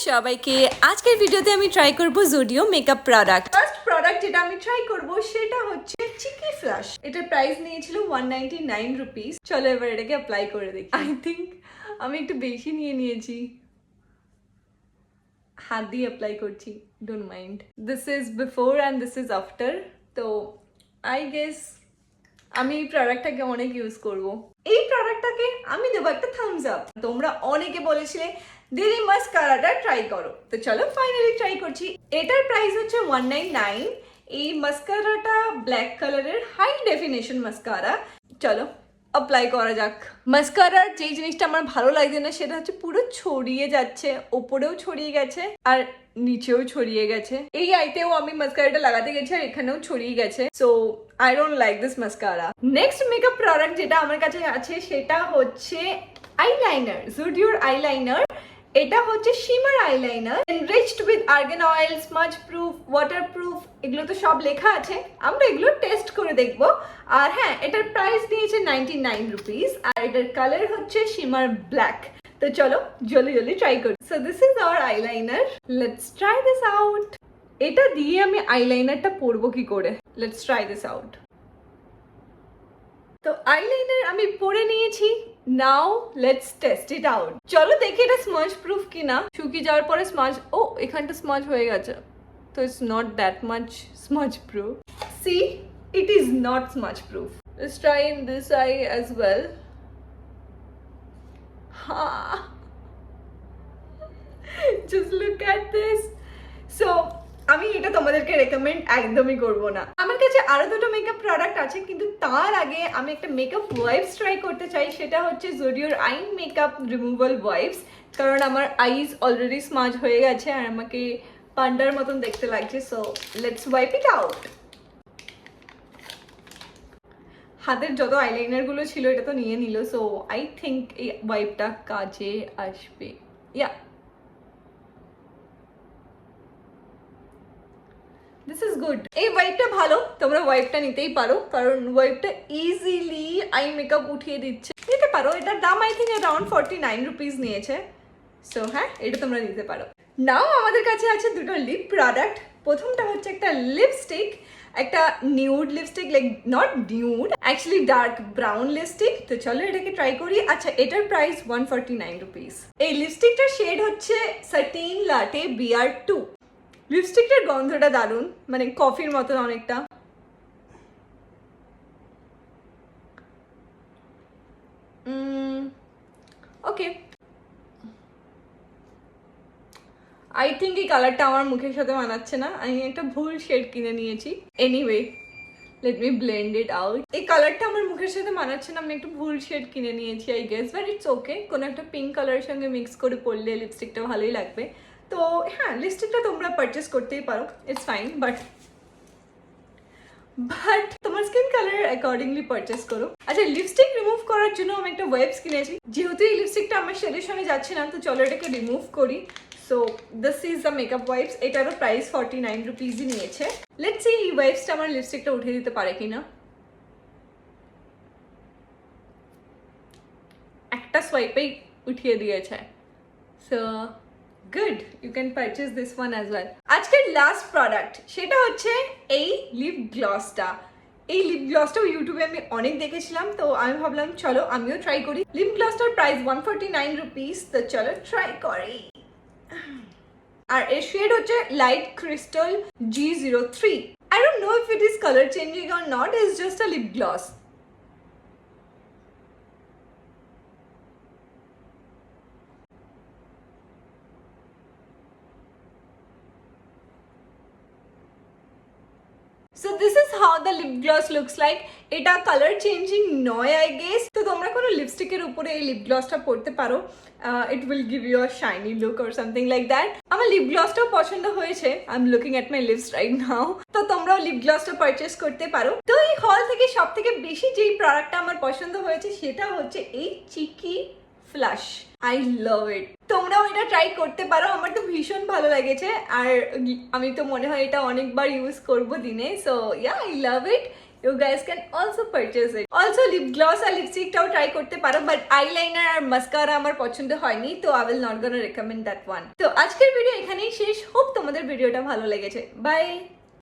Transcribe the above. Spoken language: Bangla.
সবাইকে আজকের ভিডিওতে আমি ট্রাই করব Zudio makeup product. First product যেটা আমি ট্রাই করব সেটা হচ্ছে চিকি ফ্লাশ। এটার প্রাইস নিয়েছিল 199 রুপিস। চলো এবার এটাকে অ্যাপ্লাই করে দেখি। আই থিঙ্ক আমি একটু বেশি নিয়েছি, হাত দিয়ে অ্যাপ্লাই করছি, don't mind. This is before and this is after. তো আই গেস আমি এই প্রোডাক্টটাকে অনেক ইউজ করব। এই প্রোডাক্টটাকে আমি দেবো একটা থামস আপ। তোমরা অনেকে বলেছিলে দিদি মাস্কারাটা ট্রাই করো, তো চলো ফাইনালি ট্রাই করছি। এটার প্রাইস হচ্ছে 199। এই মাস্কারাটা ব্ল্যাক কালারের হাই ডেফিনেশন মাস্কারা। চলো অ্যাপ্লাই করা যাক। মাস্কারার যে জিনিসটা আমার ভালো লাগছে না সেটা হচ্ছে পুরো ছড়িয়ে যাচ্ছে, ওপরেও ছড়িয়ে গেছে আর নিচেও ছড়িয়ে গেছে। এই আইতেও আমি মাস্কারাটা লাগাতে গেছি আর এখানেও ছড়িয়ে গেছে। So I don't like this mascara. Next makeup product যেটা আমার কাছে আছে সেটা হচ্ছে আইলাইনার, জুডিওর আইলাইনার। এটা হচ্ছে shimmer eyeliner, enriched with argan oil, smudge proof, water proof, এগুলো তো সব লেখা আছে। আমরা এগুলো টেস্ট করে দেখব। আর হ্যাঁ, এটার প্রাইস দিয়েছে 99 রুপিস আর এটার কালার হচ্ছে শিমার ব্ল্যাক। তো চলো জলদি ট্রাই করি। So this is our eyeliner, let's try this out. এটা দিয়ে আমি আইলাইনারটা পরবো কি করে, লেটস ট্রাই দিস আউট। তো আইলাইনার আমি পরে নিয়েছি, now let's test it out. চলো দেখি এটা স্মাজ প্রুফ কিনা। শুকিয়ে যাওয়ার পরে স্মাজ, ও এখানটা স্মাজ হয়ে গেছে, তো it's not that much smudge proof. See, it is not smudge proof. Let's try in this eye as well. Just look at this. So আমি এটা তোমাদেরকে রেকমেন্ড একদমই করব না। আমার কাছে আরো দুটো মেকআপ প্রোডাক্ট আছে, কিন্তু তার আগে আমি একটা মেকআপ ওয়াইপস ট্রাই করতে চাই। সেটা হচ্ছে জুডিওর আই মেকআপ রিমুভাল ওয়াইপস। কারণ আমার আইজ অলরেডি স্মাজ হয়ে গেছে আর আমাকে পান্ডার মতন দেখতে লাগছে। So let's wipe it out. হাতের যত আইলাইনার গুলো ছিল এটা তো নিয়ে নিল। সো আই থিঙ্ক এই ওয়াইপটা কাজে আসবে। ইয়া, দিস ইজ গুড। এই ওয়াইপটা ভালো, তোমরা ওয়াইপটা নিতেই পারো কারণ ওয়াইপটা ইজিলি আই মেকআপ উঠিয়ে দিচ্ছে। নিতে পারো, এটার দাম আই থিঙ্ক অ্যারাউন্ড 49 রুপিস নিয়েছে। সো হ্যাঁ, এটা তোমরা নিতে পারো। নাও আমাদের কাছে আছে দুটো লিপ প্রোডাক্ট। প্রথমটা হচ্ছে একটা লিপস্টিক, একটা nude lipstick, like not nude, actually dark brown lipstick. তো চলো এটাকে ট্রাই করি। আচ্ছা, এটার প্রাইস 149 রুপিস। এই লিপস্টিকটার শেড হচ্ছে সাটিন লাটে BR2। লিপস্টিকটার গন্ধটা দারুণ, মানে কফির মতন অনেকটা। ওকে, আই থিঙ্ক এই কালারটা আমার মুখের সাথে মানাচ্ছে না, আমি একটা ভুল শেড কিনে নিয়েছি। Anyway, let me blend it out. এই কালারটা আমার মুখের সাথে মানাচ্ছে না, আমি একটা ভুল শেড কিনে নিয়েছি I guess, but it's okay. কোনো একটা পিঙ্ক কালারের সঙ্গে মিক্স করে পরলে লিপস্টিকটা ভালোই লাগবে। তো হ্যাঁ, লিপস্টিকটা তোমরা পারচেস করতেই পারো, ইটস ফাইন। বাট তোমার স্কিন কালার অ্যাকর্ডিংলি পারচেস করো। আচ্ছা, লিপস্টিক রিমুভ করার জন্য আমি একটা ওয়েবস কিনেছি। যেহেতু এই লিপস্টিকটা আমার শেডের সঙ্গে যাচ্ছে না, তো চলো এটাকে রিমুভ করি। So this is the makeup wipes. এটারও প্রাইস 49 রুপিসই নিয়েছে। লেটস সি এই ওয়াইপসটা আমার লিপস্টিকটা উঠিয়ে দিতে পারে কিনা। একটা সোয়াইপেই উঠিয়ে দিয়েছে। So good, you can purchase this one as well. আজকের লাস্ট প্রোডাক্ট সেটা হচ্ছে এই লিপ গ্লসটা। এই লিপ গ্লসটাও ইউটিউবে আমি অনেক দেখেছিলাম, তো আমি ভাবলাম চলো আমিও ট্রাই করি। লিপ গ্লসটার প্রাইস 149 রুপিস। তো চলো ট্রাই করি। আর এর শেড হচ্ছে light crystal G03। I don't know if it is color changing or not, it's just a lip gloss. So this is how the lip gloss looks like. এটা কালার চেঞ্জিং নয় আই গেস। তো তোমরা কোনো লিপস্টিকের উপরে এই লিপ গ্লসটা পরতে পারো। It will give you a shiny look or something like that. আমার লিপ গ্লসটাও পছন্দ হয়েছে। I am looking at my lips right now. তো তোমরাও লিপ গ্লসটা পারচেস করতে পারো। তো এই হল থেকে সব থেকে বেশি যেই প্রোডাক্টটা আমার পছন্দ হয়েছে সেটা হচ্ছে এই চিকি ফ্লাশ। আই লাভ ইট। তোমরাও এটা ট্রাই করতে পারো, আমার তো ভীষণ ভালো লেগেছে। আর আমি তো মনে হয় এটা অনেকবার ইউজ করবো দিনে। So yeah, I love it. You guys can also purchase it. Also lip gloss আর লিপস্টিকটাও ট্রাই করতে পারো, বাট আইলাইনার আর মাস্কারা আমার পছন্দ হয়নি, তো I will not gonna recommend that one. তো আজকের ভিডিও এখানেই শেষ। হোপ তোমাদের ভিডিওটা ভালো লেগেছে। বাই।